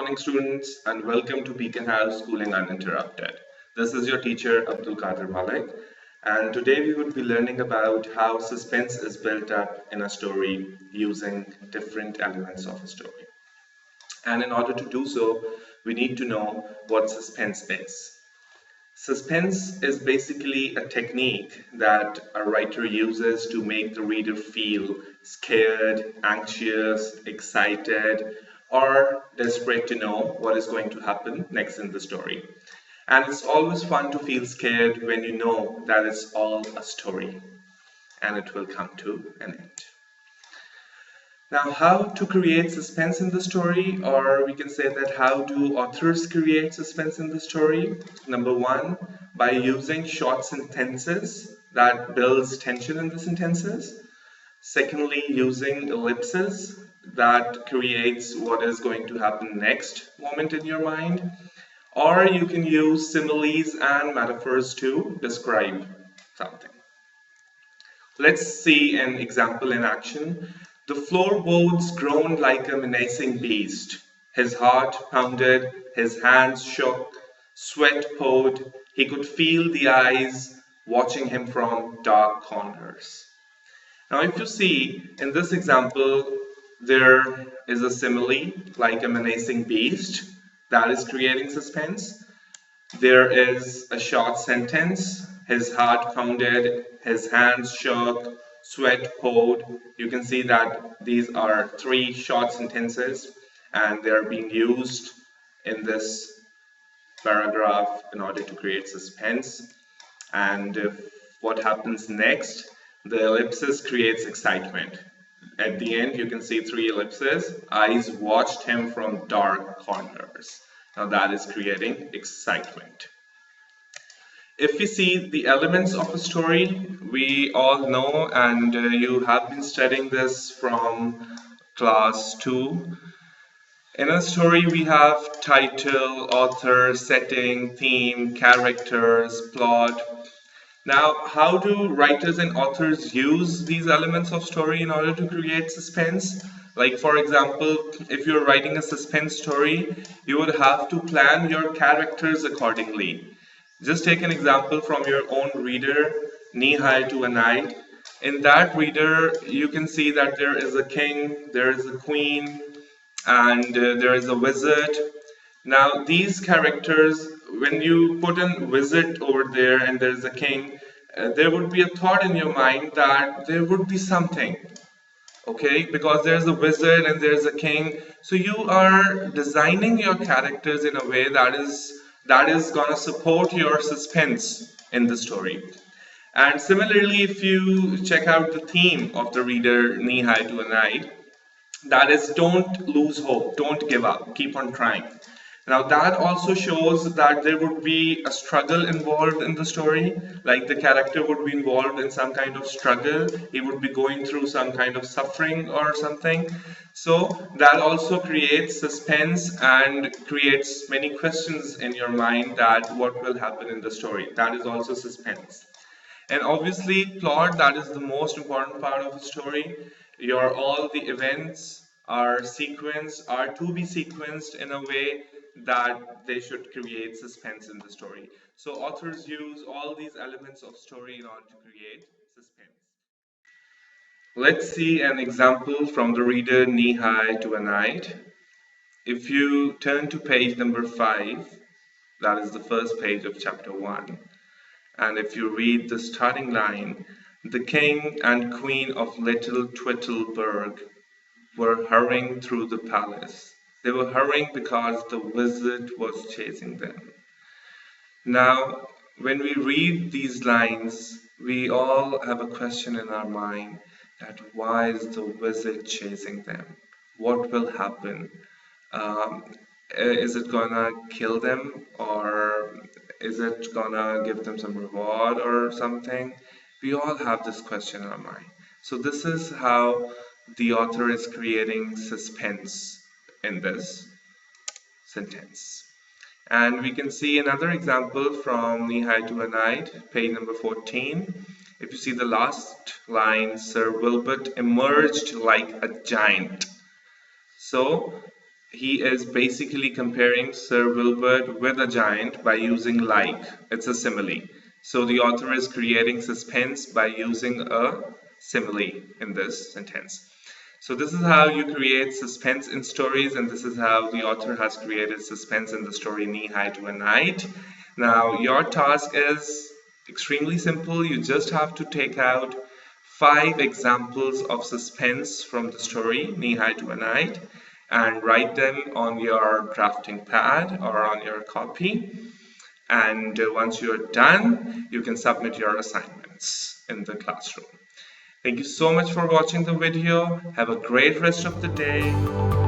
morning, students, and welcome to Beacon House Schooling Uninterrupted. This is your teacher, Abdul Qadir, and today we would be learning about how suspense is built up in a story using different elements of a story. And in order to do so, we need to know what suspense is. Suspense is basically a technique that a writer uses to make the reader feel scared, anxious, excited, or desperate to know what is going to happen next in the story. And it's always fun to feel scared when you know that it's all a story and it will come to an end. Now, how to create suspense in the story, or we can say that how do authors create suspense in the story? Number one, by using short sentences that builds tension in the sentences. Secondly, using ellipses that creates what is going to happen next moment in your mind. Or you can use similes and metaphors to describe something. Let's see an example in action. The floorboards groaned like a menacing beast. His heart pounded, his hands shook, sweat poured. He could feel the eyes watching him from dark corners. Now, if you see in this example, there is a simile like a menacing beast that is creating suspense. There is a short sentence, his heart pounded, his hands shook, sweat poured. You can see that these are three short sentences and they are being used in this paragraph in order to create suspense. And what happens next? The ellipsis creates excitement. At the end, you can see three ellipses. Eyes watched him from dark corners. Now that is creating excitement. If we see the elements of a story, we all know, and you have been studying this from class 2. In a story, we have title, author, setting, theme, characters, plot. Now, how do writers and authors use these elements of story in order to create suspense? Like, for example, if you're writing a suspense story, you would have to plan your characters accordingly. Just take an example from your own reader, Knee High to a Knight. In that reader, you can see that there is a king, there is a queen, and there is a wizard. Now, these characters, when you put a wizard over there and there is a king, there would be a thought in your mind that there would be something. Okay, because there's a wizard and there's a king, so you are designing your characters in a way that is gonna support your suspense in the story. And similarly, if you check out the theme of the reader Knee High to a Knight, that is don't lose hope, don't give up, keep on trying. Now that also shows that there would be a struggle involved in the story, like the character would be involved in some kind of struggle, he would be going through some kind of suffering or something. So that also creates suspense and creates many questions in your mind that what will happen in the story. That is also suspense. And obviously plot, that is the most important part of a story. All the events are to be sequenced in a way that they should create suspense in the story. So authors use all these elements of story in order to create suspense. Let's see an example from the reader Knee High to a Knight. If you turn to page number 5, that is the first page of chapter 1, and if you read the starting line, the king and queen of Little Twittleburg were hurrying through the palace. They were hurrying because the wizard was chasing them. Now, when we read these lines, we all have a question in our mind that why is the wizard chasing them? What will happen? Is it gonna kill them, or is it gonna give them some reward or something? We all have this question in our mind. So this is how the author is creating suspense in this sentence. And we can see another example from Knee High to a Knight, page number 14. If you see the last line, Sir Wilbert emerged like a giant. So He is basically comparing Sir Wilbur with a giant by using like. It's a simile. So the author is creating suspense by using a simile in this sentence. So this is how you create suspense in stories, and this is how the author has created suspense in the story Knee High to a Knight. Now your task is extremely simple. You just have to take out 5 examples of suspense from the story Knee High to a Knight and write them on your drafting pad or on your copy. And once you're done, you can submit your assignments in the classroom. Thank you so much for watching the video. Have a great rest of the day.